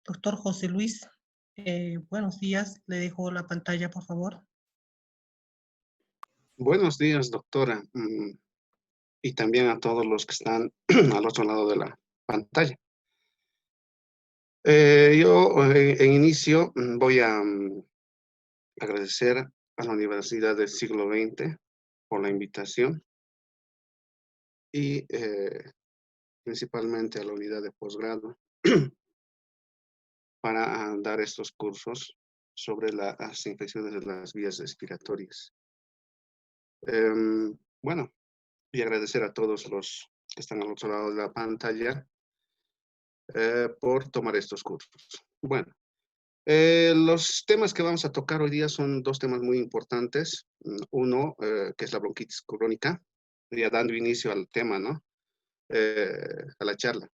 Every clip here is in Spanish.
Doctor José Luis, buenos días. Le dejo la pantalla, por favor. Buenos días, doctora, y también a todos los que están al otro lado de la pantalla. Yo en inicio voy a agradecer a la Universidad del Siglo XX por la invitación y principalmente a la unidad de posgrado para dar estos cursos sobre las infecciones de las vías respiratorias. Bueno, y agradecer a todos los que están al otro lado de la pantalla por tomar estos cursos. Bueno, los temas que vamos a tocar hoy día son dos temas muy importantes. Uno, que es la bronquitis crónica, ya dando inicio al tema, ¿no? A la charla,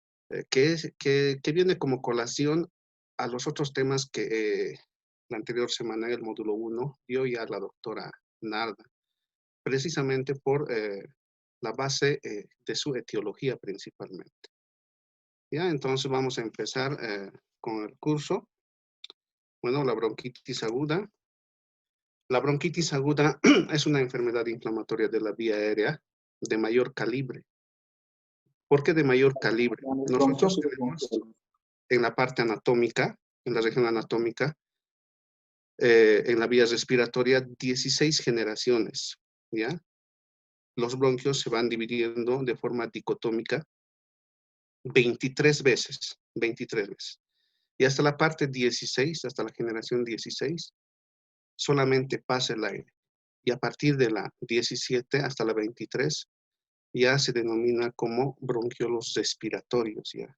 que viene como colación a los otros temas que la anterior semana, en el módulo 1, dio ya la doctora Narda, precisamente por la base de su etiología principalmente. Ya, entonces vamos a empezar con el curso. Bueno, la bronquitis aguda. La bronquitis aguda es una enfermedad inflamatoria de la vía aérea de mayor calibre. ¿Por qué de mayor calibre? Nosotros tenemos en la parte anatómica, en la región anatómica, en la vía respiratoria, 16 generaciones, ¿ya? Los bronquios se van dividiendo de forma dicotómica 23 veces, 23 veces. Y hasta la parte 16, hasta la generación 16, solamente pasa el aire. Y a partir de la 17 hasta la 23, ya se denomina como bronquiolos respiratorios, ¿ya?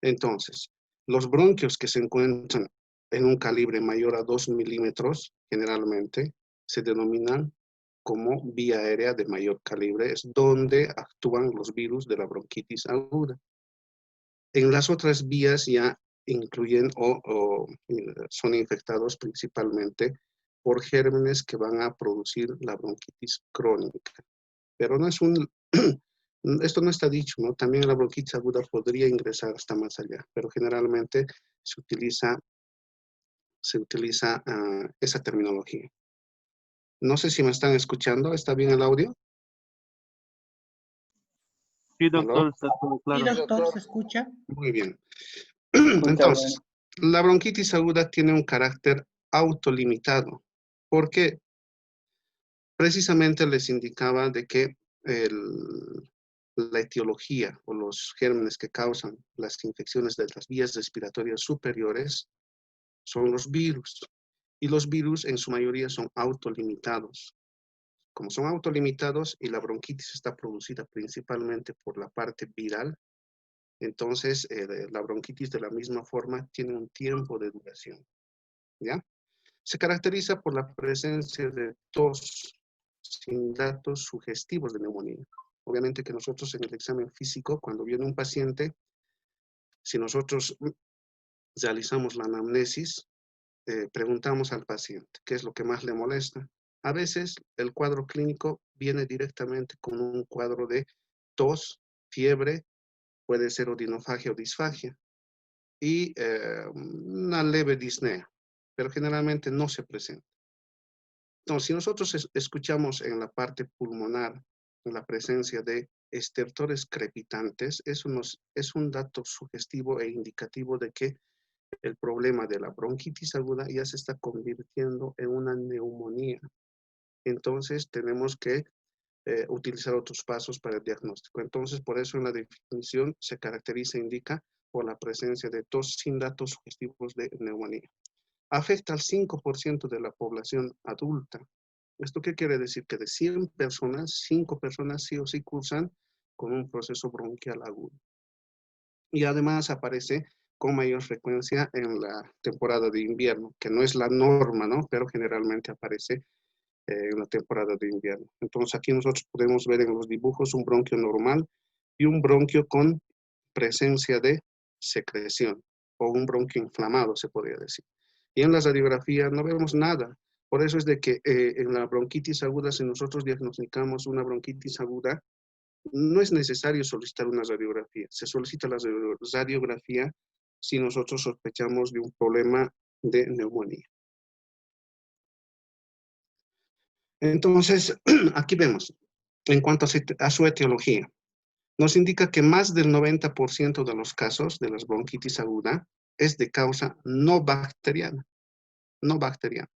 Entonces, los bronquios que se encuentran en un calibre mayor a 2 milímetros, generalmente, se denominan como vía aérea de mayor calibre, es donde actúan los virus de la bronquitis aguda. En las otras vías ya incluyen o son infectados principalmente por gérmenes que van a producir la bronquitis crónica. Pero no es esto no está dicho, ¿no? También la bronquitis aguda podría ingresar hasta más allá, pero generalmente se utiliza esa terminología. No sé si me están escuchando, ¿está bien el audio? Sí, ¿Aló? doctor, está todo Sí, claro. doctor, ¿se escucha? Muy bien. Entonces, la bronquitis aguda tiene un carácter autolimitado. ¿Por qué? Precisamente les indicaba de que la etiología o los gérmenes que causan las infecciones de las vías respiratorias superiores son los virus. Y los virus en su mayoría son autolimitados. Como son autolimitados y la bronquitis está producida principalmente por la parte viral, entonces la bronquitis de la misma forma tiene un tiempo de duración, ¿ya? Se caracteriza por la presencia de tos sin datos sugestivos de neumonía. Obviamente que nosotros en el examen físico, cuando viene un paciente, si nosotros realizamos la anamnesis, preguntamos al paciente qué es lo que más le molesta. A veces el cuadro clínico viene directamente con un cuadro de tos, fiebre, puede ser odinofagia o disfagia, y una leve disnea, pero generalmente no se presenta. Entonces, si nosotros escuchamos en la parte pulmonar la presencia de estertores crepitantes, eso es un dato sugestivo e indicativo de que el problema de la bronquitis aguda ya se está convirtiendo en una neumonía. Entonces, tenemos que utilizar otros pasos para el diagnóstico. Entonces, por eso en la definición se caracteriza, indica, por la presencia de tos sin datos sugestivos de neumonía. Afecta al 5% de la población adulta. ¿Esto qué quiere decir? Que de 100 personas, 5 personas sí o sí cursan con un proceso bronquial agudo. Y además aparece con mayor frecuencia en la temporada de invierno, que no es la norma, ¿no? Pero generalmente aparece en la temporada de invierno. Entonces aquí nosotros podemos ver en los dibujos un bronquio normal y un bronquio con presencia de secreción o un bronquio inflamado, se podría decir. Y en la radiografía no vemos nada. Por eso es de que en la bronquitis aguda, si nosotros diagnosticamos una bronquitis aguda, no es necesario solicitar una radiografía. Se solicita la radiografía si nosotros sospechamos de un problema de neumonía. Entonces, aquí vemos, en cuanto a su etiología, nos indica que más del 90% de los casos de las bronquitis aguda es de causa no bacteriana, no bacteriana,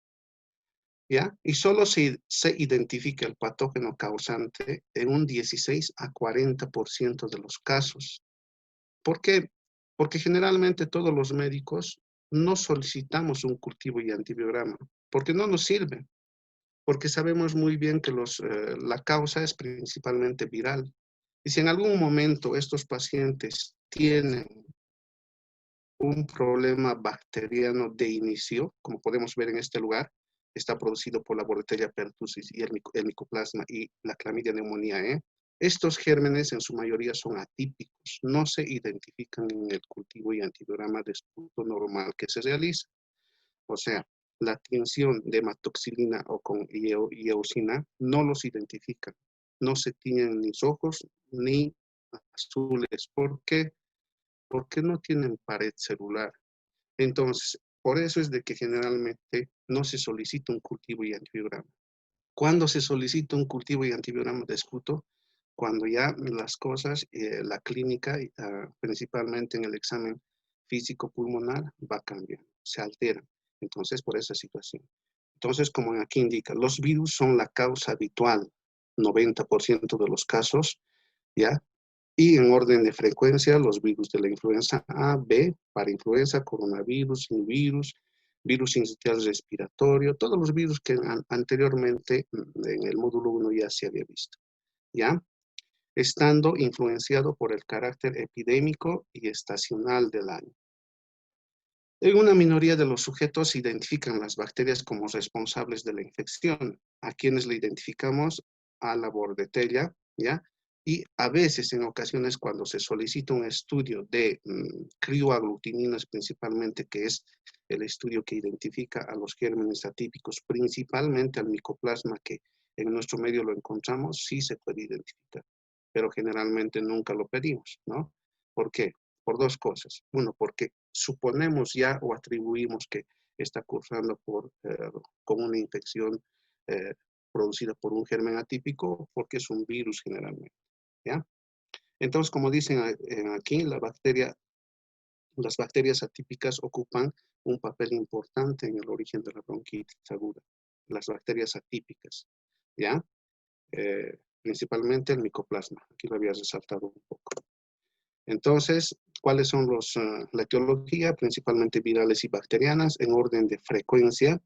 ¿ya? Y solo se identifica el patógeno causante en un 16 a 40% de los casos. ¿Por qué? Porque generalmente todos los médicos no solicitamos un cultivo y antibiograma, porque no nos sirve, porque sabemos muy bien que la causa es principalmente viral. Y si en algún momento estos pacientes tienen un problema bacteriano de inicio, como podemos ver en este lugar, está producido por la Bordetella pertussis y el Mycoplasma y la Clamidia pneumoniae. Estos gérmenes en su mayoría son atípicos, no se identifican en el cultivo y antibiograma de esputo normal que se realiza. O sea, la tinción de hematoxilina o con eosina no los identifican. No se tienen ni rojos ni azules. ¿Por qué? Porque no tienen pared celular. Entonces, por eso es de que generalmente no se solicita un cultivo y antibiograma. ¿Cuándo se solicita un cultivo y antibiograma de esputo? Cuando ya las cosas, la clínica, principalmente en el examen físico pulmonar, va a cambiar, se altera. Entonces, por esa situación. Entonces, como aquí indica, los virus son la causa habitual, 90% de los casos, ¿ya? Y en orden de frecuencia, los virus de la influenza A, B, para influenza, coronavirus, virus, virus sincitial respiratorio, todos los virus que anteriormente en el módulo 1 ya se había visto, ¿ya? Estando influenciado por el carácter epidémico y estacional del año. En una minoría de los sujetos se identifican las bacterias como responsables de la infección, a quienes le identificamos a la Bordetella, ¿ya? Y a veces, en ocasiones, cuando se solicita un estudio de crioaglutininas principalmente, que es el estudio que identifica a los gérmenes atípicos, principalmente al micoplasma, que en nuestro medio lo encontramos, sí se puede identificar, pero generalmente nunca lo pedimos, ¿no? ¿Por qué? Por dos cosas. Uno, porque suponemos ya o atribuimos que está cursando con una infección eh, producida por un germen atípico, porque es un virus generalmente, ¿ya? Entonces, como dicen aquí, las bacterias atípicas ocupan un papel importante en el origen de la bronquitis aguda. Las bacterias atípicas, ¿ya? Principalmente el micoplasma. Aquí lo había resaltado un poco. Entonces, ¿cuáles son la etiología? Principalmente virales y bacterianas en orden de frecuencia.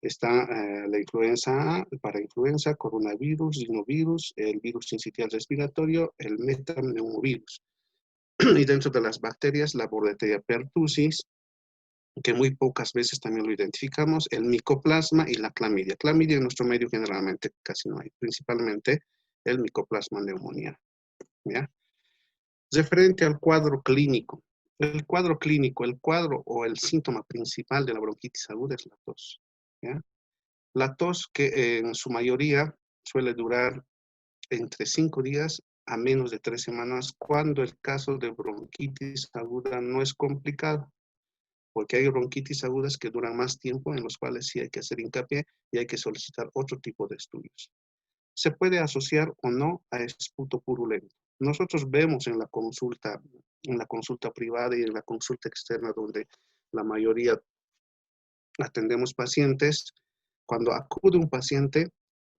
Está la influenza A, para influenza, coronavirus, rinovirus, el virus sincitial respiratorio, el metapneumovirus. Y dentro de las bacterias, la Bordetella pertussis, que muy pocas veces también lo identificamos, el micoplasma y la clamidia. Clamidia en nuestro medio generalmente casi no hay, principalmente el micoplasma pneumoniae, ¿ya? Referente al cuadro clínico. El cuadro clínico, el cuadro o el síntoma principal de la bronquitis aguda es la tos, ¿ya? La tos que en su mayoría suele durar entre 5 días a menos de 3 semanas, cuando el caso de bronquitis aguda no es complicado, porque hay bronquitis agudas que duran más tiempo, en los cuales sí hay que hacer hincapié y hay que solicitar otro tipo de estudios. Se puede asociar o no a esputo purulento. Nosotros vemos en la consulta privada y en la consulta externa, donde la mayoría atendemos pacientes, cuando acude un paciente,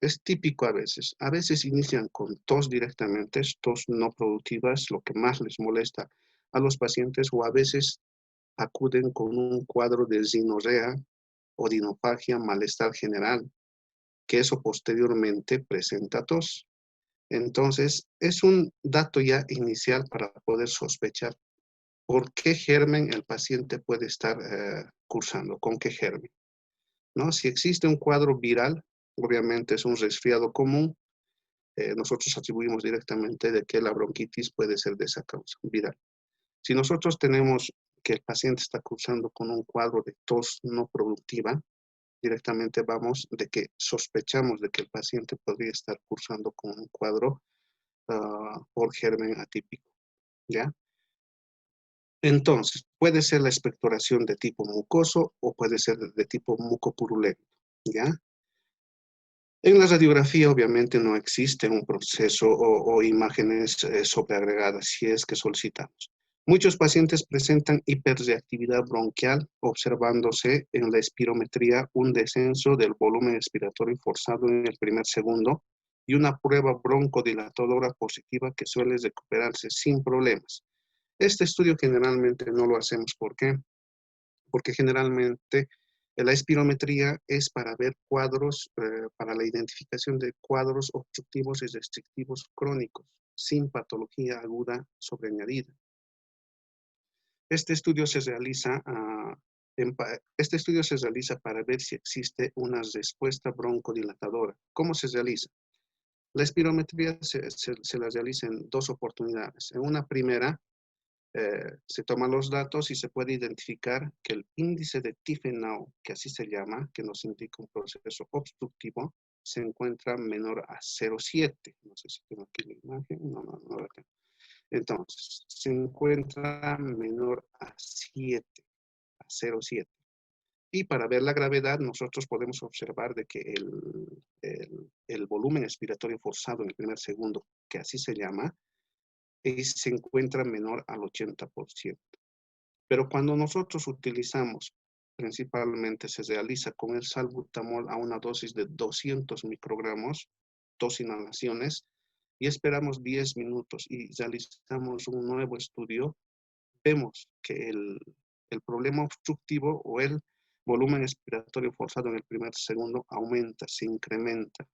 es típico a veces inician con tos directamente, tos no productivas, lo que más les molesta a los pacientes, o a veces acuden con un cuadro de rinorrea o dinofagia, malestar general, que eso posteriormente presenta tos. Entonces, es un dato ya inicial para poder sospechar por qué germen el paciente puede estar cursando, con qué germen, ¿no? Si existe un cuadro viral, obviamente es un resfriado común, nosotros atribuimos directamente de que la bronquitis puede ser de esa causa viral. Si nosotros tenemos que el paciente está cursando con un cuadro de tos no productiva, directamente vamos de que sospechamos de que el paciente podría estar cursando con un cuadro por germen atípico, ¿ya? Entonces, puede ser la expectoración de tipo mucoso o puede ser de tipo mucopurulento, ¿ya? En la radiografía, obviamente, no existe un proceso o imágenes sobreagregadas si es que solicitamos. Muchos pacientes presentan hiperreactividad bronquial, observándose en la espirometría un descenso del volumen expiratorio forzado en el primer segundo y una prueba broncodilatadora positiva que suele recuperarse sin problemas. Este estudio generalmente no lo hacemos. ¿Por qué? Porque generalmente la espirometría es para ver cuadros, para la identificación de cuadros obstructivos y restrictivos crónicos, sin patología aguda sobreañadida. Este estudio se realiza, este estudio se realiza para ver si existe una respuesta broncodilatadora. ¿Cómo se realiza? La espirometría se la realiza en dos oportunidades. En una primera, se toman los datos y se puede identificar que el índice de Tiefenau, que así se llama, que nos indica un proceso obstructivo, se encuentra menor a 0,7. No sé si tengo aquí la imagen. No la tengo. Entonces, se encuentra menor a 7, a 0,7. Y para ver la gravedad, nosotros podemos observar de que el volumen expiratorio forzado en el primer segundo, que así se llama, se encuentra menor al 80%. Pero cuando nosotros utilizamos, principalmente se realiza con el salbutamol a una dosis de 200 microgramos, 2 inhalaciones, y esperamos 10 minutos y realizamos un nuevo estudio, vemos que el problema obstructivo o el volumen expiratorio forzado en el primer segundo aumenta, se incrementa.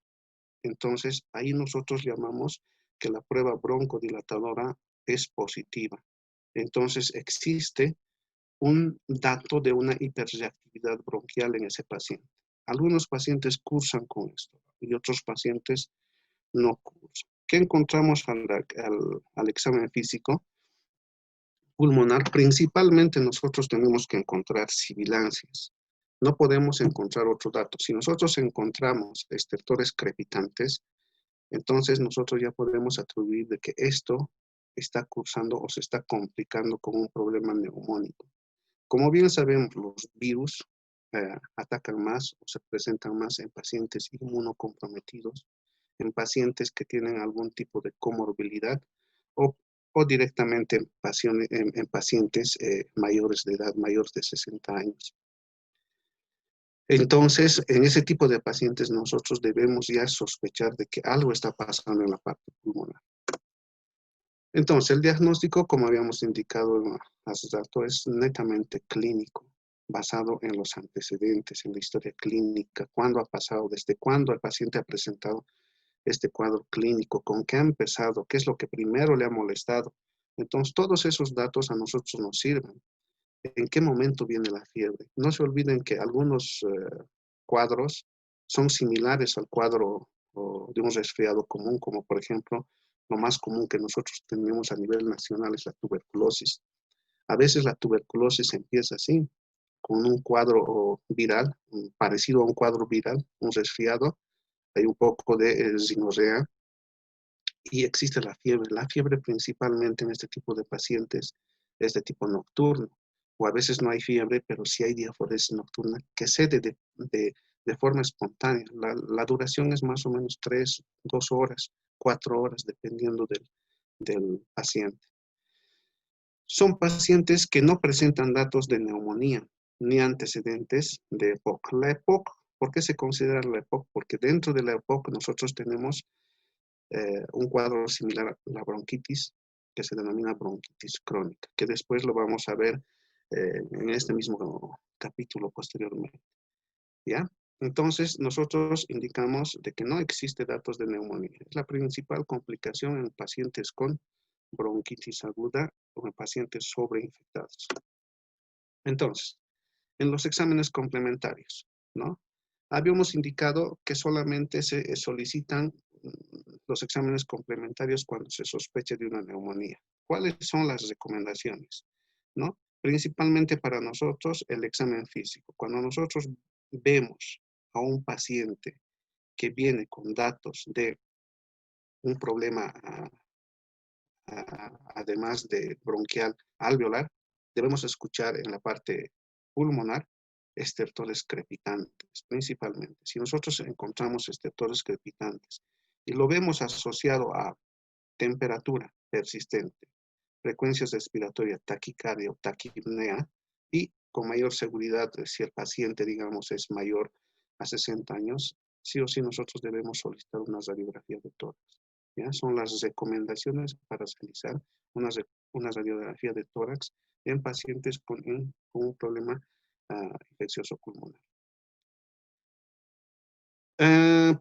Entonces, ahí nosotros llamamos que la prueba broncodilatadora es positiva. Entonces, existe un dato de una hiperreactividad bronquial en ese paciente. Algunos pacientes cursan con esto y otros pacientes no cursan. ¿Qué encontramos al examen físico pulmonar? Principalmente nosotros tenemos que encontrar sibilancias. No podemos encontrar otro dato. Si nosotros encontramos estertores crepitantes, entonces nosotros ya podemos atribuir de que esto está cursando o se está complicando con un problema neumónico. Como bien sabemos, los virus atacan más o se presentan más en pacientes inmunocomprometidos, en pacientes que tienen algún tipo de comorbilidad o, o directamente en pacientes mayores de edad, mayores de 60 años. Entonces, en ese tipo de pacientes nosotros debemos ya sospechar de que algo está pasando en la parte pulmonar. Entonces, el diagnóstico, como habíamos indicado hace rato, es netamente clínico, basado en los antecedentes, en la historia clínica, cuándo ha pasado, desde cuándo el paciente ha presentado este cuadro clínico, con qué ha empezado, qué es lo que primero le ha molestado. Entonces, todos esos datos a nosotros nos sirven. ¿En qué momento viene la fiebre? No se olviden que algunos cuadros son similares al cuadro de un resfriado común, como por ejemplo, lo más común que nosotros tenemos a nivel nacional es la tuberculosis. A veces la tuberculosis empieza así, con un cuadro viral, parecido a un cuadro viral, un resfriado, hay un poco de rinorrea y existe la fiebre. La fiebre principalmente en este tipo de pacientes es de tipo nocturno, o a veces no hay fiebre, pero sí hay diaforesis nocturna que cede de forma espontánea. La duración es más o menos 3, 2 horas, 4 horas, dependiendo del paciente. Son pacientes que no presentan datos de neumonía ni antecedentes de EPOC. La EPOC, ¿por qué se considera la EPOC? Porque dentro de la EPOC nosotros tenemos un cuadro similar a la bronquitis, que se denomina bronquitis crónica, que después lo vamos a ver en este mismo capítulo posteriormente. ¿Ya? Entonces, nosotros indicamos de que no existe datos de neumonía. Es la principal complicación en pacientes con bronquitis aguda o en pacientes sobreinfectados. Entonces, en los exámenes complementarios, ¿no? Habíamos indicado que solamente se solicitan los exámenes complementarios cuando se sospeche de una neumonía. ¿Cuáles son las recomendaciones? ¿No? Principalmente para nosotros el examen físico. Cuando nosotros vemos a un paciente que viene con datos de un problema, además de bronquial alveolar, debemos escuchar en la parte pulmonar estertores crepitantes, principalmente. Si nosotros encontramos estertores crepitantes y lo vemos asociado a temperatura persistente, frecuencias respiratorias, taquicardia o taquipnea, y con mayor seguridad, si el paciente, digamos, es mayor a 60 años, sí o sí nosotros debemos solicitar una radiografía de tórax. ¿Ya? Son las recomendaciones para realizar una radiografía de tórax en pacientes con un problema infeccioso pulmonar.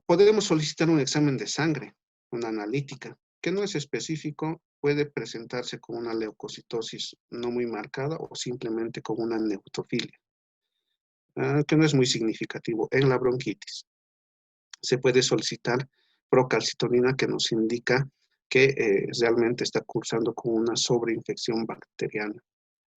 Podemos solicitar un examen de sangre, una analítica, que no es específico, puede presentarse con una leucocitosis no muy marcada o simplemente con una neutrofilia, que no es muy significativo en la bronquitis. Se puede solicitar procalcitonina, que nos indica que realmente está cursando con una sobreinfección bacteriana,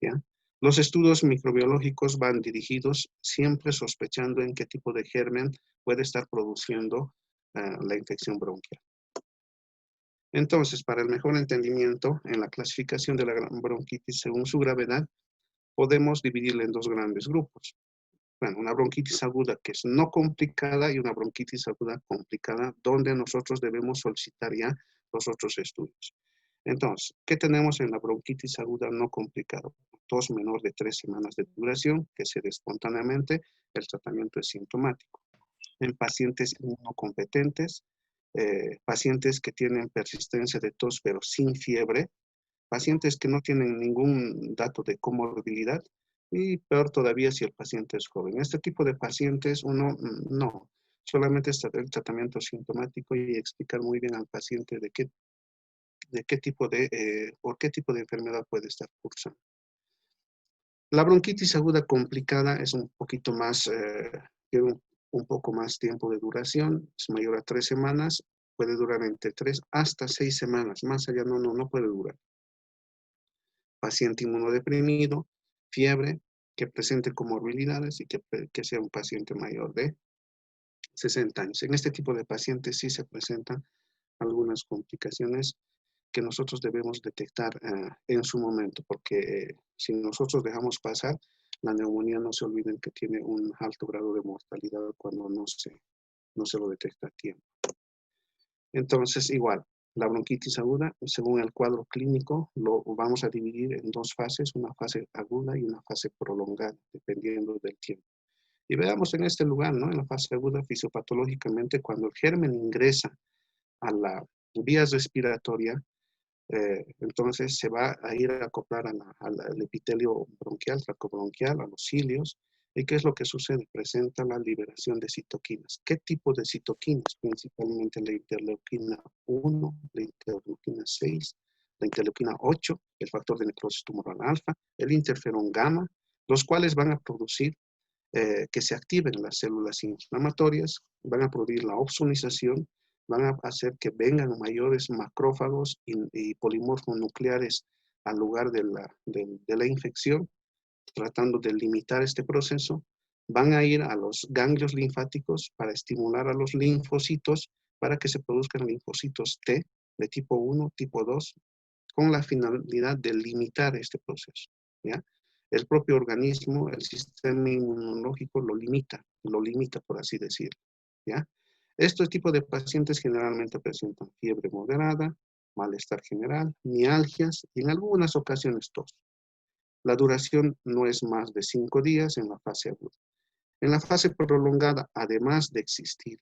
¿ya? Los estudios microbiológicos van dirigidos siempre sospechando en qué tipo de germen puede estar produciendo la infección bronquial. Entonces, para el mejor entendimiento en la clasificación de la bronquitis según su gravedad, podemos dividirla en dos grandes grupos. Bueno, una bronquitis aguda que es no complicada y una bronquitis aguda complicada, donde nosotros debemos solicitar ya los otros estudios. Entonces, ¿qué tenemos en la bronquitis aguda no complicada? Tos menor de 3 semanas de duración, que se dé espontáneamente, el tratamiento es sintomático. En pacientes inmunocompetentes, pacientes que tienen persistencia de tos pero sin fiebre, pacientes que no tienen ningún dato de comorbilidad, y peor todavía si el paciente es joven. Este tipo de pacientes uno no, solamente está el tratamiento sintomático y explicar muy bien al paciente por qué tipo de enfermedad puede estar cursando. La bronquitis aguda complicada es un poquito más, tiene un poco más tiempo de duración, es mayor a 3 semanas, puede durar entre 3 hasta 6 semanas, más allá no puede durar. Paciente inmunodeprimido, fiebre, que presente comorbilidades y que sea un paciente mayor de 60 años. En este tipo de pacientes sí se presentan algunas complicaciones que nosotros debemos detectar en su momento, porque si nosotros dejamos pasar, la neumonía, no se olviden que tiene un alto grado de mortalidad cuando no se lo detecta a tiempo. Entonces, igual, la bronquitis aguda, según el cuadro clínico, lo vamos a dividir en dos fases, una fase aguda y una fase prolongada, dependiendo del tiempo. Y veamos en este lugar, ¿no? En la fase aguda, fisiopatológicamente, cuando el germen ingresa a la vía respiratoria, entonces se va a ir a acoplar al epitelio bronquial, tracobronquial, a los cilios. ¿Y qué es lo que sucede? Presenta la liberación de citoquinas. ¿Qué tipo de citoquinas? Principalmente la interleuquina 1, la interleuquina 6, la interleuquina 8, el factor de necrosis tumoral alfa, el interferón gamma, los cuales van a producir que se activen las células inflamatorias, van a producir la opsonización, van a hacer que vengan mayores macrófagos y polimorfos nucleares al lugar de la infección, tratando de limitar este proceso. Van a ir a los ganglios linfáticos para estimular a los linfocitos para que se produzcan linfocitos T de tipo 1, tipo 2, con la finalidad de limitar este proceso, ¿ya? El propio organismo, el sistema inmunológico lo limita por así decirlo, ¿ya? Estos tipos de pacientes generalmente presentan fiebre moderada, malestar general, mialgias y en algunas ocasiones tos. La duración no es más de 5 días en la fase aguda. En la fase prolongada, además de existir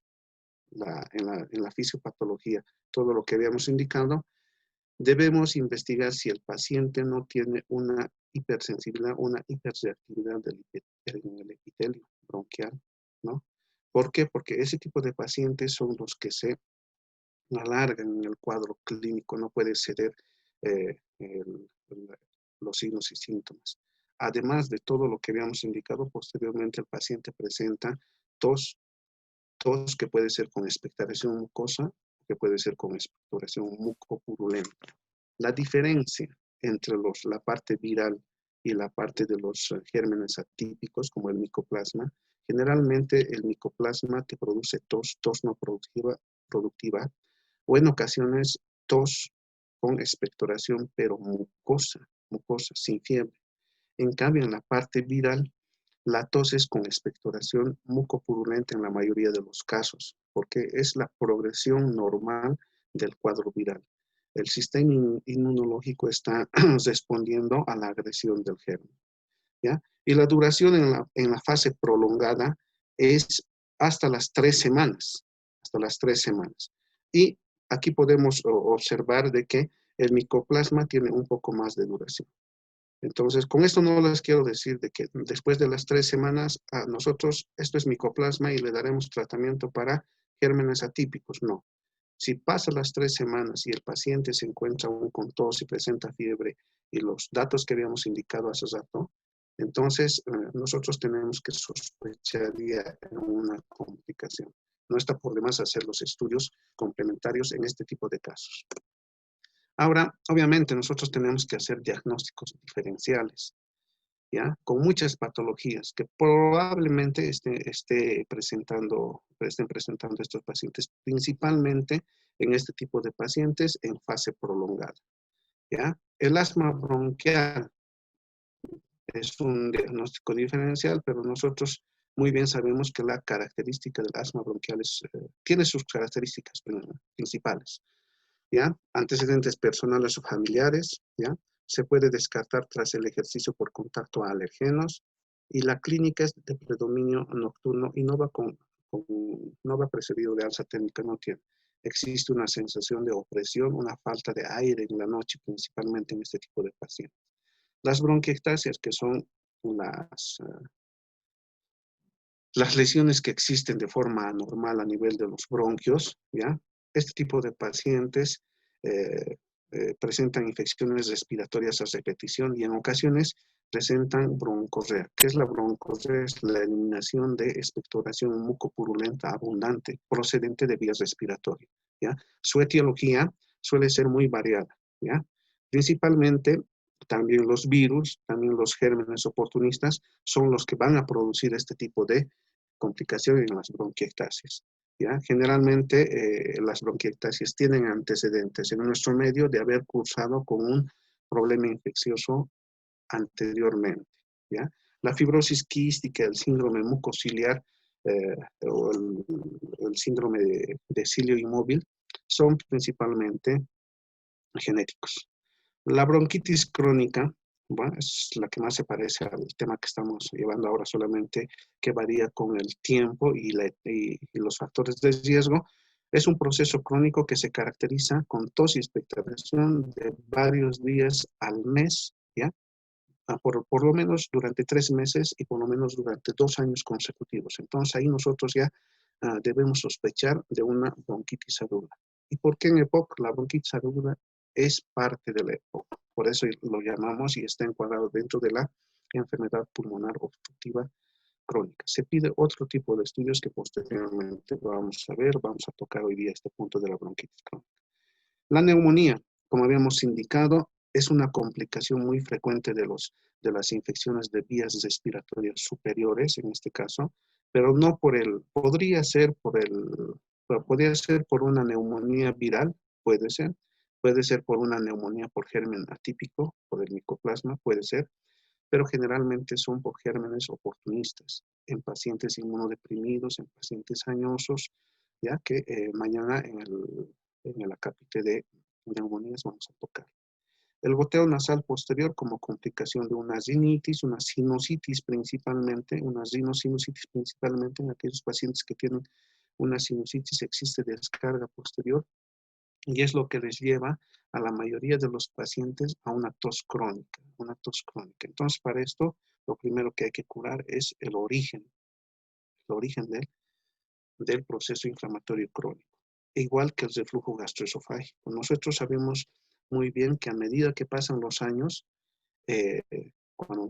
en la fisiopatología todo lo que habíamos indicado, debemos investigar si el paciente no tiene una hipersensibilidad, una hiperreactividad en el epitelio bronquial, ¿no? ¿Por qué? Porque ese tipo de pacientes son los que se alargan en el cuadro clínico, no puede ceder eh, el- los signos y síntomas. Además de todo lo que habíamos indicado, posteriormente el paciente presenta tos, tos que puede ser con expectoración mucosa, que puede ser con expectoración mucopurulenta. La diferencia entre la parte viral y la parte de los gérmenes atípicos, como el micoplasma, generalmente el micoplasma te produce tos no productiva, o en ocasiones tos con expectoración, pero mucosa, sin fiebre. En cambio, en la parte viral, la tos es con expectoración mucopurulenta en la mayoría de los casos, porque es la progresión normal del cuadro viral. El sistema inmunológico está respondiendo a la agresión del germen, ¿ya? Y la duración en la fase prolongada es hasta las 3 semanas, hasta las 3 semanas. Y aquí podemos observar de que el micoplasma tiene un poco más de duración. Entonces, con esto no les quiero decir de que después de las 3 semanas, a nosotros, esto es micoplasma y le daremos tratamiento para gérmenes atípicos. No. Si pasa las 3 semanas y el paciente se encuentra aún con tos y presenta fiebre y los datos que habíamos indicado hace rato, entonces nosotros tenemos que sospechar en una complicación. No está por demás hacer los estudios complementarios en este tipo de casos. Ahora, obviamente, nosotros tenemos que hacer diagnósticos diferenciales, ¿ya? Con muchas patologías que probablemente estén presentando estos pacientes, principalmente en este tipo de pacientes en fase prolongada, ¿ya? El asma bronquial es un diagnóstico diferencial, pero nosotros muy bien sabemos que la característica del asma bronquial tiene sus características principales, ¿ya? Antecedentes personales o familiares, ¿ya? Se puede descartar tras el ejercicio por contacto a alergenos y la clínica es de predominio nocturno y no va precedido de alza térmica, no tiene. Existe una sensación de opresión, una falta de aire en la noche, principalmente en este tipo de pacientes. Las bronquiectasias, que son las lesiones que existen de forma anormal a nivel de los bronquios, ¿ya? Este tipo de pacientes presentan infecciones respiratorias a repetición y en ocasiones presentan broncorrea. ¿Qué es la broncorrea? Es la eliminación de expectoración mucopurulenta abundante procedente de vías respiratorias, ¿ya? Su etiología suele ser muy variada, ¿ya? Principalmente también los virus, también los gérmenes oportunistas son los que van a producir este tipo de complicaciones en las bronquiectasias, ¿ya? Generalmente las bronquiectasias tienen antecedentes en nuestro medio de haber cursado con un problema infeccioso anteriormente, ¿ya? La fibrosis quística, el síndrome mucociliar o el síndrome de cilio inmóvil son principalmente genéticos. La bronquitis crónica, bueno, es la que más se parece al tema que estamos llevando ahora, solamente que varía con el tiempo y los factores de riesgo. Es un proceso crónico que se caracteriza con tos y expectoración de varios días al mes, ¿ya? Por lo menos durante 3 meses y por lo menos durante 2 años consecutivos. Entonces ahí nosotros ya debemos sospechar de una bronquitis aguda. ¿Y por qué en EPOC la bronquitis aguda es parte de la EPOC? Por eso lo llamamos y está encuadrado dentro de la enfermedad pulmonar obstructiva crónica. Se pide otro tipo de estudios que posteriormente vamos a ver, vamos a tocar hoy día este punto de la bronquitis crónica. La neumonía, como habíamos indicado, es una complicación muy frecuente de las infecciones de vías respiratorias superiores, en este caso, pero no podría ser por una neumonía viral, puede ser por una neumonía por germen atípico, por el micoplasma, puede ser, pero generalmente son por gérmenes oportunistas, en pacientes inmunodeprimidos, en pacientes añosos, ya que mañana en el acápite de neumonías vamos a tocar. El goteo nasal posterior como complicación de una rinitis, una sinusitis principalmente, una rinosinusitis principalmente en aquellos pacientes que tienen una sinusitis, existe descarga posterior y es lo que les lleva a la mayoría de los pacientes a una tos crónica, Entonces, para esto, lo primero que hay que curar es el origen del proceso inflamatorio crónico, igual que el reflujo gastroesofágico. Nosotros sabemos muy bien que a medida que pasan los años, eh, cuando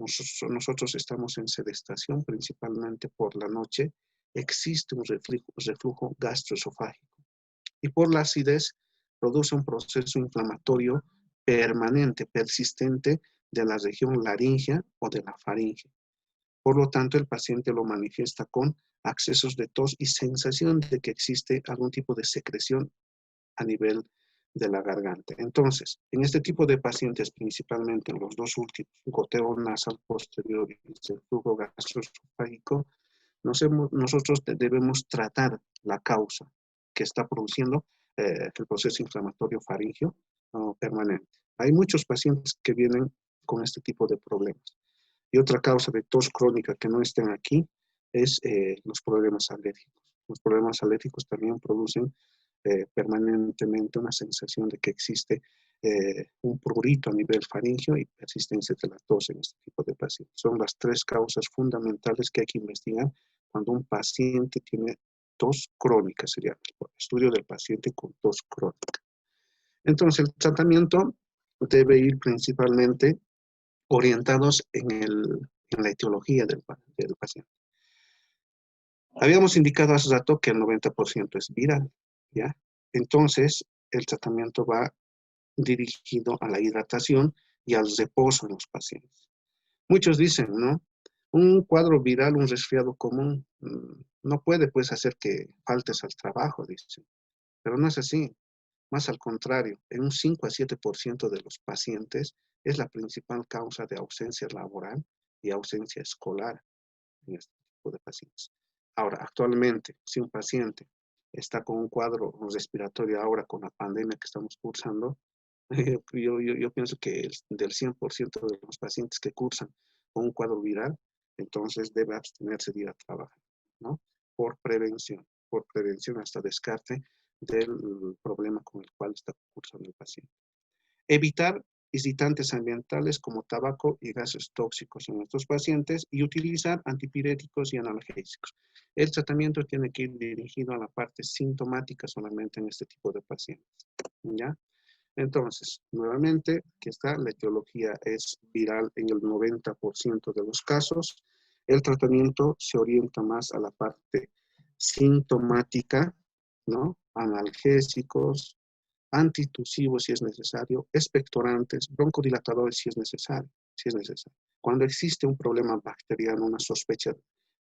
nosotros estamos en sedestación, principalmente por la noche, existe un reflujo gastroesofágico. Y por la acidez produce un proceso inflamatorio permanente, persistente de la región laringea o de la faringe. Por lo tanto, el paciente lo manifiesta con accesos de tos y sensación de que existe algún tipo de secreción a nivel de la garganta. Entonces, en este tipo de pacientes, principalmente en los dos últimos, goteo nasal posterior y reflujo gastroesofágico, nosotros debemos tratar la causa que está produciendo el proceso inflamatorio faríngeo permanente. Hay muchos pacientes que vienen con este tipo de problemas. Y otra causa de tos crónica que no estén aquí es los problemas alérgicos. Los problemas alérgicos también producen permanentemente una sensación de que existe un prurito a nivel faríngeo y persistencia de la tos en este tipo de pacientes. Son las tres causas fundamentales que hay que investigar cuando un paciente tiene tos crónica, sería el estudio del paciente con tos crónica. Entonces, el tratamiento debe ir principalmente orientados en la etiología del paciente. Habíamos indicado hace rato que el 90% es viral, ¿ya? Entonces, el tratamiento va dirigido a la hidratación y al reposo en los pacientes. Muchos dicen, ¿no? Un cuadro viral, un resfriado común, no puede, pues, hacer que faltes al trabajo, dicen. Pero no es así. Más al contrario, en un 5 a 7% de los pacientes es la principal causa de ausencia laboral y ausencia escolar en este tipo de pacientes. Ahora, actualmente, si un paciente está con un cuadro respiratorio ahora con la pandemia que estamos cursando, yo pienso que del 100% de los pacientes que cursan con un cuadro viral, entonces debe abstenerse de ir a trabajar, ¿no? Por prevención hasta descarte del problema con el cual está cursando el paciente. Evitar irritantes ambientales como tabaco y gases tóxicos en estos pacientes y utilizar antipiréticos y analgésicos. El tratamiento tiene que ir dirigido a la parte sintomática solamente en este tipo de pacientes, ¿ya? Entonces, nuevamente, aquí está, la etiología es viral en el 90% de los casos. El tratamiento se orienta más a la parte sintomática, ¿no? Analgésicos, antitusivos si es necesario, expectorantes, broncodilatadores si es necesario, Cuando existe un problema bacteriano, una sospecha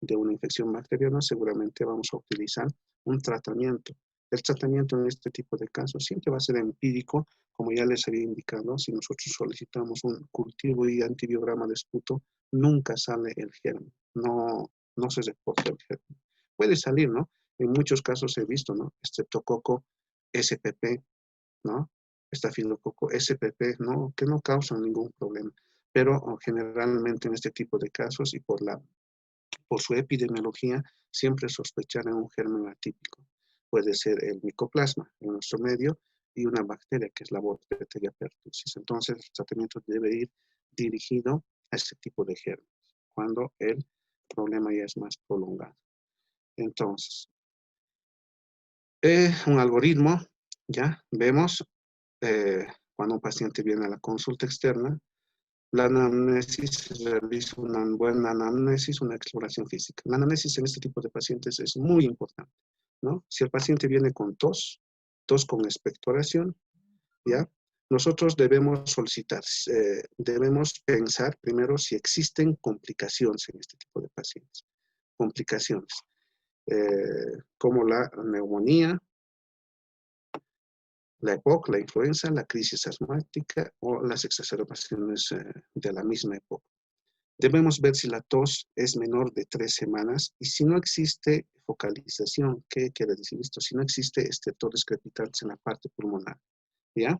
de una infección bacteriana, seguramente vamos a utilizar un tratamiento. El tratamiento en este tipo de casos siempre va a ser empírico, como ya les había indicado. Si nosotros solicitamos un cultivo y antibiograma de esputo, nunca sale el germen, no se reporta el germen. Puede salir, ¿no? En muchos casos he visto, ¿no? Streptococo SPP, ¿no? Estafilococo SPP, ¿no? Que no causan ningún problema. Pero generalmente en este tipo de casos y por su epidemiología, siempre sospechar en un germen atípico. Puede ser el micoplasma en nuestro medio y una bacteria que es la Bacteria pertussis. Entonces, el tratamiento debe ir dirigido a ese tipo de gérmenes, cuando el problema ya es más prolongado. Entonces, un algoritmo, ya vemos, cuando un paciente viene a la consulta externa, la anamnesis realiza una buena anamnesis, una exploración física. La anamnesis en este tipo de pacientes es muy importante, ¿no? Si el paciente viene con tos con expectoración, ¿ya? Nosotros debemos solicitar, debemos pensar primero si existen complicaciones en este tipo de pacientes. Complicaciones, como la neumonía, la EPOC, la influenza, la crisis asmática o las exacerbaciones de la misma EPOC. Debemos ver si la tos es menor de 3 semanas y si no existe focalización. ¿Qué quiere decir esto? Si no existe estertores crepitantes en la parte pulmonar, ¿ya?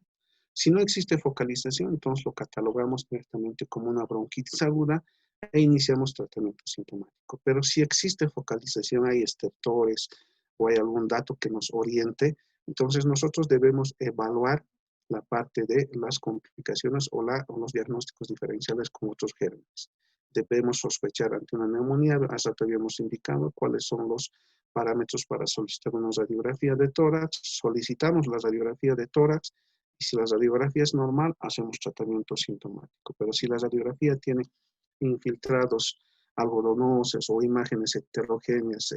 Si no existe focalización, entonces lo catalogamos directamente como una bronquitis aguda e iniciamos tratamiento sintomático. Pero si existe focalización, hay estertores o hay algún dato que nos oriente, entonces nosotros debemos evaluar la parte de las complicaciones o los diagnósticos diferenciales con otros gérmenes. Debemos sospechar ante una neumonía, hasta te habíamos indicado cuáles son los parámetros para solicitar una radiografía de tórax, solicitamos la radiografía de tórax y si la radiografía es normal, hacemos tratamiento sintomático. Pero si la radiografía tiene infiltrados algodonosos o imágenes heterogéneas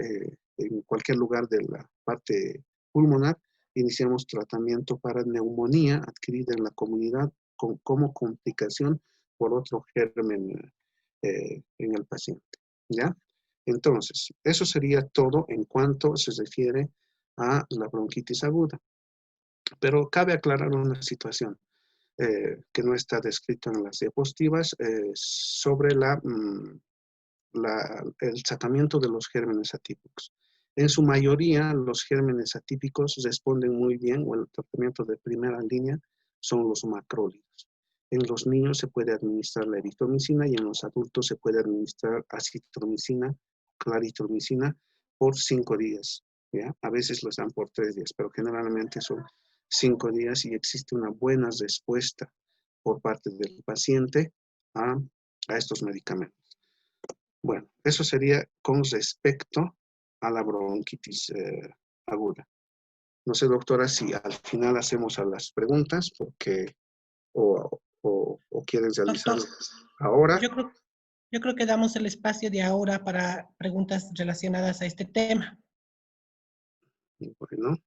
en cualquier lugar de la parte pulmonar, iniciamos tratamiento para neumonía adquirida en la comunidad como complicación por otro germen en el paciente, ¿ya? Entonces, eso sería todo en cuanto se refiere a la bronquitis aguda. Pero cabe aclarar una situación que no está descrito en las diapositivas sobre el tratamiento de los gérmenes atípicos. En su mayoría, los gérmenes atípicos responden muy bien, o el tratamiento de primera línea son los macrólidos. En los niños se puede administrar la eritromicina y en los adultos se puede administrar acitromicina, claritromicina por 5 días. ¿Ya? A veces los dan por 3 días, pero generalmente son 5 días y existe una buena respuesta por parte del paciente a estos medicamentos. Bueno, eso sería con respecto a la bronquitis aguda. No sé, doctora, si al final hacemos a las preguntas o quieren Doctor, realizarlas ahora. yo creo, yo creo que damos el espacio de ahora para preguntas relacionadas a este tema. Bueno,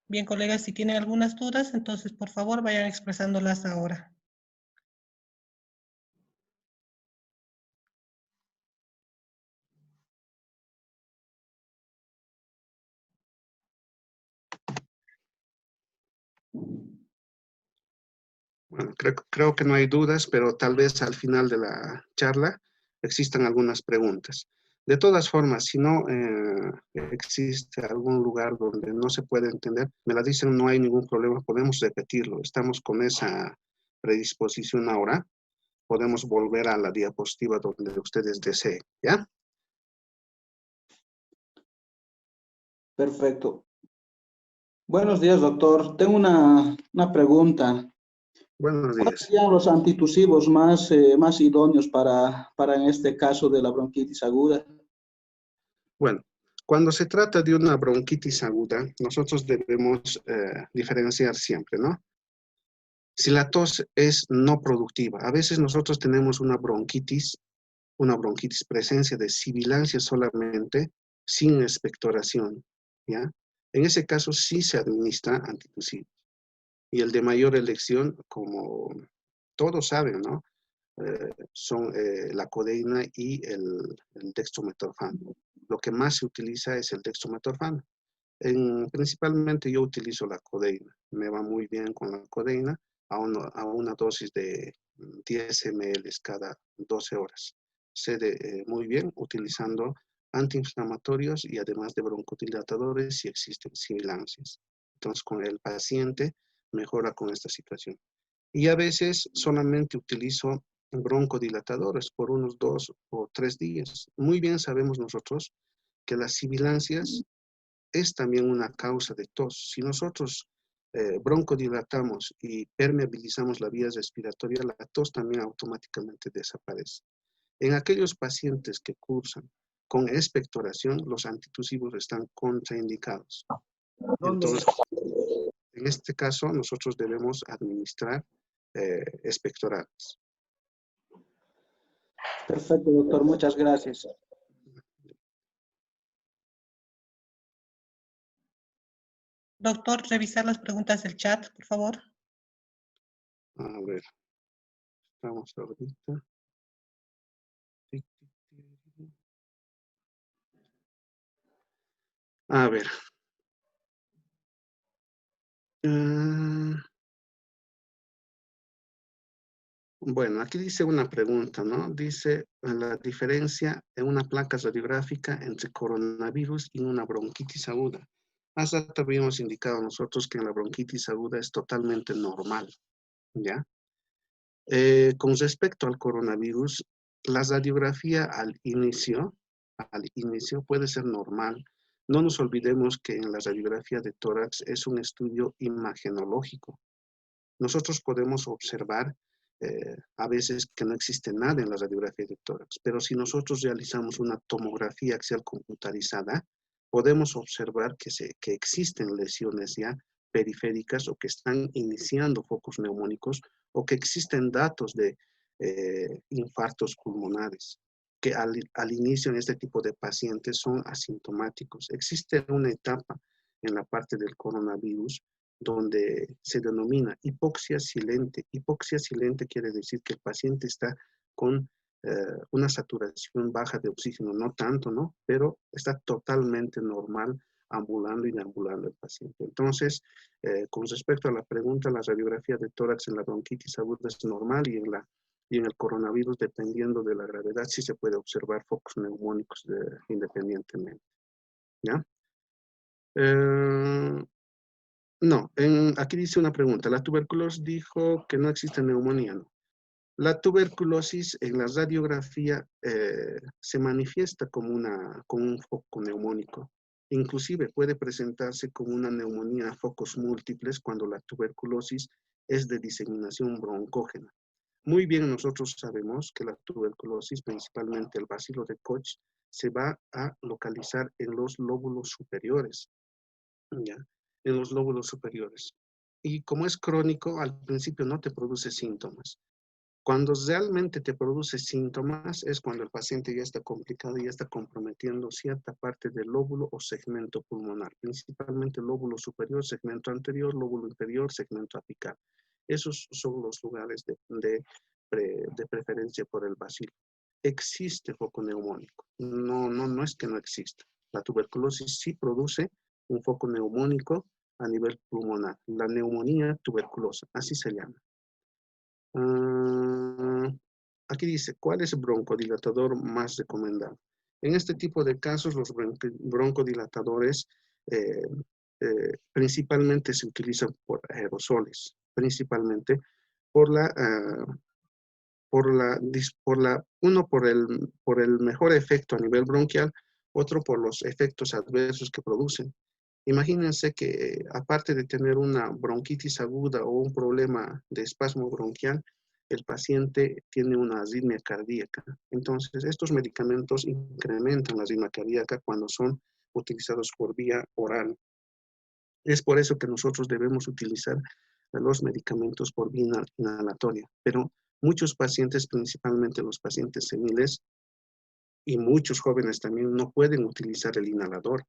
Bien, colegas, si tienen algunas dudas, entonces por favor vayan expresándolas ahora. bueno, creo que no hay dudas, pero tal vez al final de la charla existan algunas preguntas. De todas formas, si no existe algún lugar donde no se puede entender, me la dicen, no hay ningún problema, podemos repetirlo. Estamos con esa predisposición ahora. Podemos volver a la diapositiva donde ustedes deseen, ¿ya? Perfecto. Buenos días, doctor. Tengo una pregunta. Buenos ¿Cuáles días. serían los antitusivos más idóneos para en este caso de la bronquitis aguda? Bueno, cuando se trata de una bronquitis aguda, nosotros debemos diferenciar siempre, ¿no? Si la tos es no productiva, a veces nosotros tenemos una bronquitis presencia de sibilancia solamente, sin expectoración, ¿ya? En ese caso sí se administra antitusivos. Y el de mayor elección, como todos saben, ¿no? Son la codeína y el dextrometorfano. Lo que más se utiliza es el dextrometorfano. Principalmente yo utilizo la codeína. Me va muy bien con la codeína a una dosis de 10 ml cada 12 horas. Cede muy bien utilizando antiinflamatorios y además de broncodilatadores si existen sibilancias. Entonces, con el paciente mejora con esta situación. Y a veces solamente utilizo broncodilatadores por unos 2 o 3 días. Muy bien sabemos nosotros que las sibilancias es también una causa de tos. Si nosotros broncodilatamos y permeabilizamos la vía respiratoria, la tos también automáticamente desaparece. En aquellos pacientes que cursan con expectoración, los antitusivos están contraindicados. Entonces, en este caso, nosotros debemos administrar expectorantes. Perfecto, doctor. Muchas gracias. Doctor, revisar las preguntas del chat, por favor. A ver, estamos ahorita. A ver. Bueno, aquí dice una pregunta, ¿no? Dice la diferencia en una placa radiográfica entre coronavirus y una bronquitis aguda. Hace rato habíamos indicado nosotros que en la bronquitis aguda es totalmente normal, ¿ya? Con respecto al coronavirus, la radiografía al inicio puede ser normal. No nos olvidemos que en la radiografía de tórax es un estudio imagenológico. Nosotros podemos observar a veces que no existe nada en la radiografía de tórax, pero si nosotros realizamos una tomografía axial computarizada, podemos observar que existen lesiones ya periféricas o que están iniciando focos neumónicos o que existen datos de infartos pulmonares que al inicio en este tipo de pacientes son asintomáticos. Existe una etapa en la parte del coronavirus donde se denomina hipoxia silente. Hipoxia silente quiere decir que el paciente está con una saturación baja de oxígeno, no tanto, ¿no? Pero está totalmente normal ambulando y deambulando el paciente. Entonces, con respecto a la pregunta, la radiografía de tórax en la bronquitis aguda es normal y en el coronavirus, dependiendo de la gravedad, sí se puede observar focos neumónicos independientemente. ¿Ya? No, aquí dice una pregunta. La tuberculosis dijo que no existe neumonía, ¿no? La tuberculosis en la radiografía se manifiesta como un foco neumónico. Inclusive puede presentarse como una neumonía a focos múltiples cuando la tuberculosis es de diseminación broncógena. Muy bien, nosotros sabemos que la tuberculosis, principalmente el bacilo de Koch, se va a localizar en los lóbulos superiores, ¿ya? En los lóbulos superiores. Y como es crónico, al principio no te produce síntomas. Cuando realmente te produce síntomas es cuando el paciente ya está complicado y ya está comprometiendo cierta parte del lóbulo o segmento pulmonar, principalmente lóbulo superior, segmento anterior, lóbulo inferior, segmento apical. Esos son los lugares de preferencia por el bacilo. Existe foco neumónico. No es que no exista. La tuberculosis sí produce un foco neumónico a nivel pulmonar. La neumonía tuberculosa, así se llama. Aquí dice, ¿cuál es el broncodilatador más recomendado? En este tipo de casos, los broncodilatadores principalmente se utilizan por aerosoles, principalmente uno por el mejor efecto a nivel bronquial, otro por los efectos adversos que producen. Imagínense que aparte de tener una bronquitis aguda o un problema de espasmo bronquial, el paciente tiene una arritmia cardíaca. Entonces, estos medicamentos incrementan la arritmia cardíaca cuando son utilizados por vía oral. Es por eso que nosotros debemos utilizar los medicamentos por vía inhalatoria. Pero muchos pacientes, principalmente los pacientes seniles y muchos jóvenes también, no pueden utilizar el inhalador.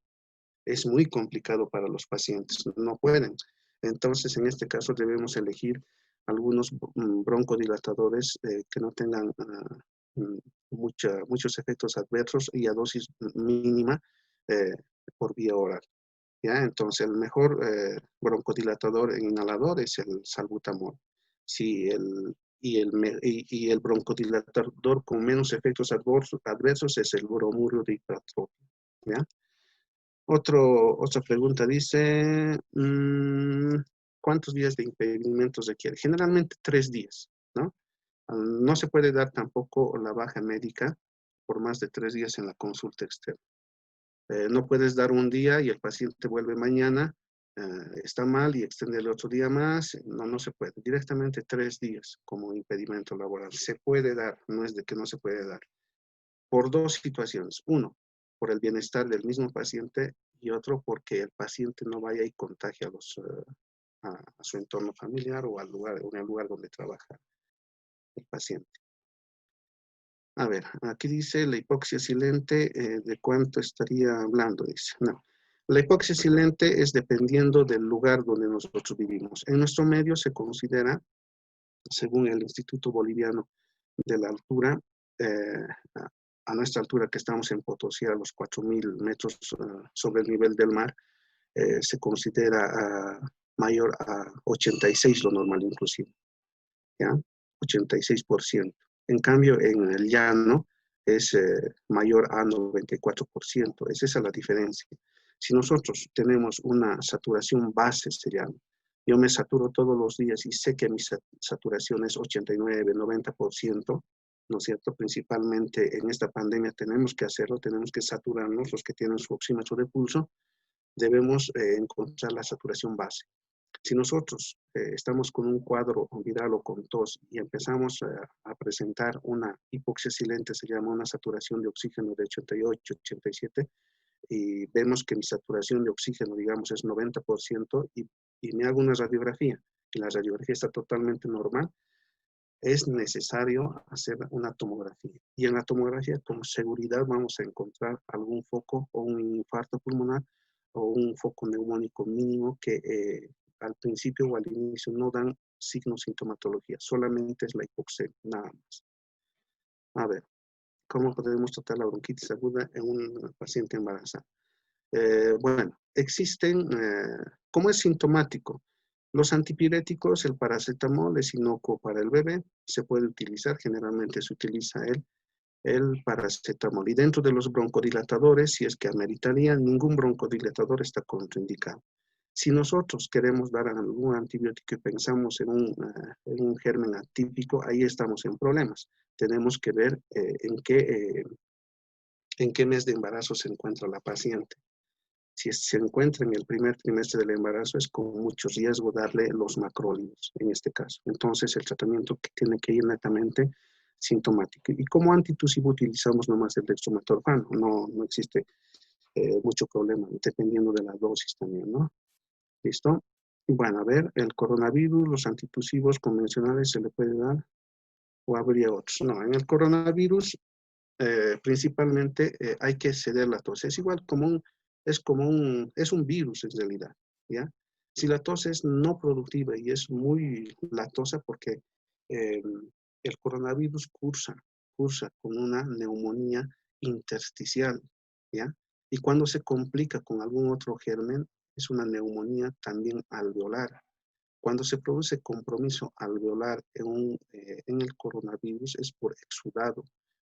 Es muy complicado para los pacientes, no pueden. Entonces, en este caso debemos elegir algunos broncodilatadores que no tengan muchos efectos adversos y a dosis mínima por vía oral. ¿Ya? Entonces, el mejor broncodilatador en inhalador es el salbutamol. Y el broncodilatador con menos efectos adversos es el bromuro de hipertrofia. ¿Ya? Otra pregunta dice, ¿cuántos días de impedimento requiere? Generalmente 3 días, ¿no? No se puede dar tampoco la baja médica por más de 3 días en la consulta externa. No puedes dar un día y el paciente vuelve mañana, está mal y extende el otro día más. No se puede. Directamente 3 días como impedimento laboral. Se puede dar, no es de que no se puede dar. Por 2 situaciones. Uno, por el bienestar del mismo paciente y otro porque el paciente no vaya y contagie a su entorno familiar o en el lugar donde trabaja el paciente. A ver, aquí dice la hipoxia silente, ¿de cuánto estaría hablando? Dice, no. La hipoxia silente es dependiendo del lugar donde nosotros vivimos. En nuestro medio se considera, según el Instituto Boliviano de la Altura, a nuestra altura que estamos en Potosí, a los 4.000 metros sobre el nivel del mar, se considera mayor a 86 lo normal inclusive, ¿ya? 86%. En cambio, en el llano es mayor a 94%. Es esa la diferencia. Si nosotros tenemos una saturación base, se llama, yo me saturo todos los días y sé que mi saturación es 89, 90%, ¿no es cierto? Principalmente en esta pandemia tenemos que hacerlo, tenemos que saturarnos, los que tienen su oxímetro de pulso, debemos encontrar la saturación base. Si nosotros estamos con un cuadro viral o con tos y empezamos a presentar una hipoxia silente, se llama una saturación de oxígeno de 88, 87, y vemos que mi saturación de oxígeno, digamos, es 90% y me hago una radiografía, y la radiografía está totalmente normal, es necesario hacer una tomografía. Y en la tomografía, con seguridad, vamos a encontrar algún foco o un infarto pulmonar o un foco neumónico mínimo que al principio o al inicio no dan signos sintomatología, solamente es la hipoxemia, nada más. A ver, ¿cómo podemos tratar la bronquitis aguda en un paciente embarazada? Bueno, existen, como es sintomático, los antipiréticos, el paracetamol es inocuo para el bebé, se puede utilizar, generalmente se utiliza el paracetamol. Y dentro de los broncodilatadores, si es que ameritaría, ningún broncodilatador está contraindicado. Si nosotros queremos dar algún antibiótico y pensamos en un germen atípico, ahí estamos en problemas. Tenemos que ver en qué mes de embarazo se encuentra la paciente. Si se encuentra en el primer trimestre del embarazo, es con mucho riesgo darle los macrólidos, en este caso. Entonces, el tratamiento tiene que ir netamente sintomático. Y como antitusivo utilizamos nomás el dextrometorfano. No existe mucho problema, dependiendo de la dosis también, ¿no? ¿Listo? Bueno, a ver, el coronavirus, los antitusivos convencionales se le puede dar o habría otros. No, en el coronavirus principalmente hay que ceder la tos. Es igual es un virus en realidad, ¿ya? Si la tos es no productiva y es muy latosa porque eh, el coronavirus cursa con una neumonía intersticial, ¿ya? Y cuando se complica con algún otro germen, es una neumonía también alveolar. Cuando se produce compromiso alveolar en el coronavirus es por exudado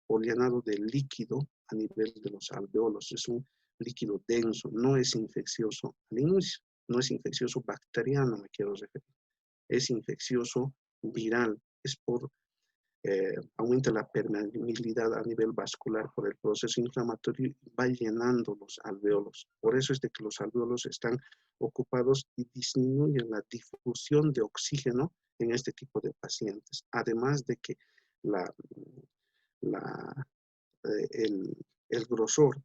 o llenado de líquido a nivel de los alveolos. Es un líquido denso, no es infeccioso al inicio, no es infeccioso bacteriano, me quiero referir. Es infeccioso viral, es por aumenta la permeabilidad a nivel vascular por el proceso inflamatorio y va llenando los alveolos. Por eso es de que los alveolos están ocupados y disminuyen la difusión de oxígeno en este tipo de pacientes. Además de que la, la, el grosor,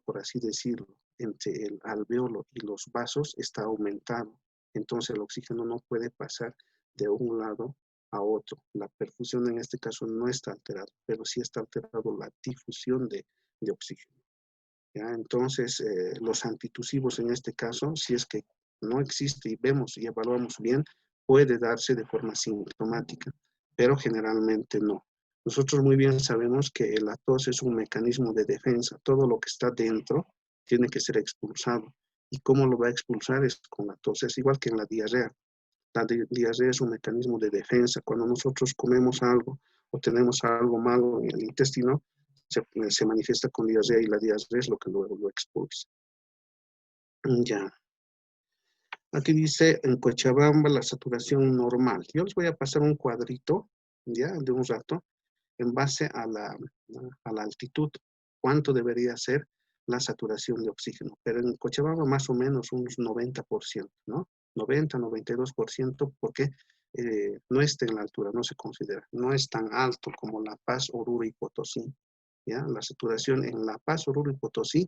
por así decirlo, entre el alveolo y los vasos está aumentado. Entonces el oxígeno no puede pasar de un lado a otro. La perfusión en este caso no está alterada, pero sí está alterado la difusión de oxígeno. ¿Ya? Entonces, los antitusivos en este caso, si es que no existe y vemos y evaluamos bien, puede darse de forma sintomática, pero generalmente no. Nosotros muy bien sabemos que la tos es un mecanismo de defensa. Todo lo que está dentro tiene que ser expulsado. ¿Y cómo lo va a expulsar? Es con la tos. Es igual que en la diarrea. La diarrea es un mecanismo de defensa. Cuando nosotros comemos algo o tenemos algo malo en el intestino, se manifiesta con diarrea y la diarrea es lo que luego lo expulsa. Ya. Aquí dice en Cochabamba la saturación normal. Yo les voy a pasar un cuadrito, ya, de un rato, en base a la altitud. ¿Cuánto debería ser la saturación de oxígeno? Pero en Cochabamba más o menos unos 90%, ¿no? 90-92%, porque no está en la altura, no se considera. No es tan alto como La Paz, Oruro y Potosí. ¿Ya? La saturación en La Paz, Oruro y Potosí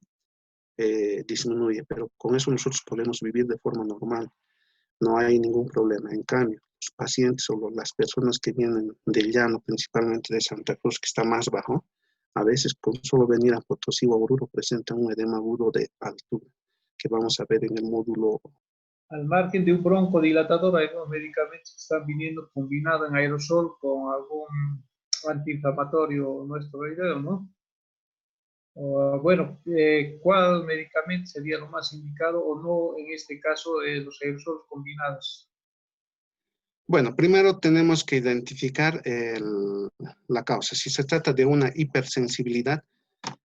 disminuye, pero con eso nosotros podemos vivir de forma normal. No hay ningún problema. En cambio, los pacientes o las personas que vienen del llano, principalmente de Santa Cruz, que está más bajo, a veces con solo venir a Potosí o a Oruro presentan un edema agudo de altura, que vamos a ver en el módulo. Al margen de un broncodilatador, hay unos medicamentos que están viniendo combinados en aerosol con algún antiinflamatorio no esteroideo, ¿no? Bueno, ¿cuál medicamento sería lo más indicado o no en este caso los aerosoles combinados? Bueno, primero tenemos que identificar la causa. Si se trata de una hipersensibilidad,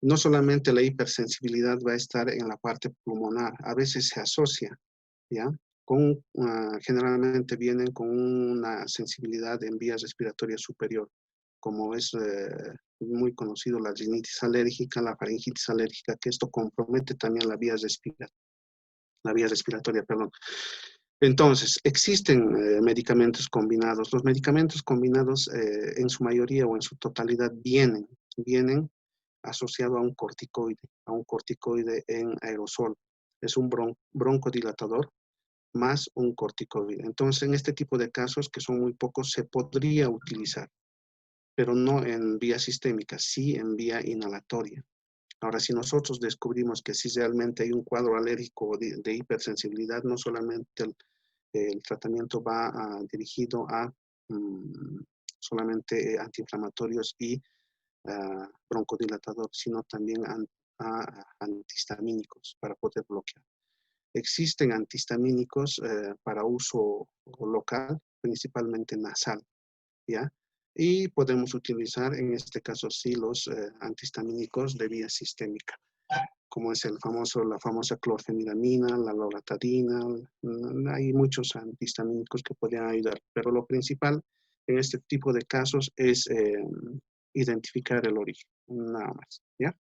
no solamente la hipersensibilidad va a estar en la parte pulmonar, a veces se asocia, ¿ya? Generalmente vienen con una sensibilidad en vías respiratorias superior, como es muy conocido la rinitis alérgica, la faringitis alérgica, que esto compromete también la vía respiratoria, perdón. Entonces, existen medicamentos combinados. Los medicamentos combinados en su mayoría o en su totalidad vienen asociado a un corticoide en aerosol. Es un broncodilatador más un corticoide. Entonces, en este tipo de casos, que son muy pocos, se podría utilizar, pero no en vía sistémica, sí en vía inhalatoria. Ahora, si nosotros descubrimos que sí realmente hay un cuadro alérgico de hipersensibilidad, no solamente el tratamiento va dirigido a solamente antiinflamatorios y broncodilatador, sino también a antihistamínicos para poder bloquear. existen antihistamínicos para uso local, principalmente nasal, ¿ya? Y podemos utilizar, en este caso sí, los antihistamínicos de vía sistémica, como es la famosa clorfeniramina, la loratadina. Hay muchos antihistamínicos que pueden ayudar, pero lo principal en este tipo de casos es identificar el origen, nada más, ¿ya?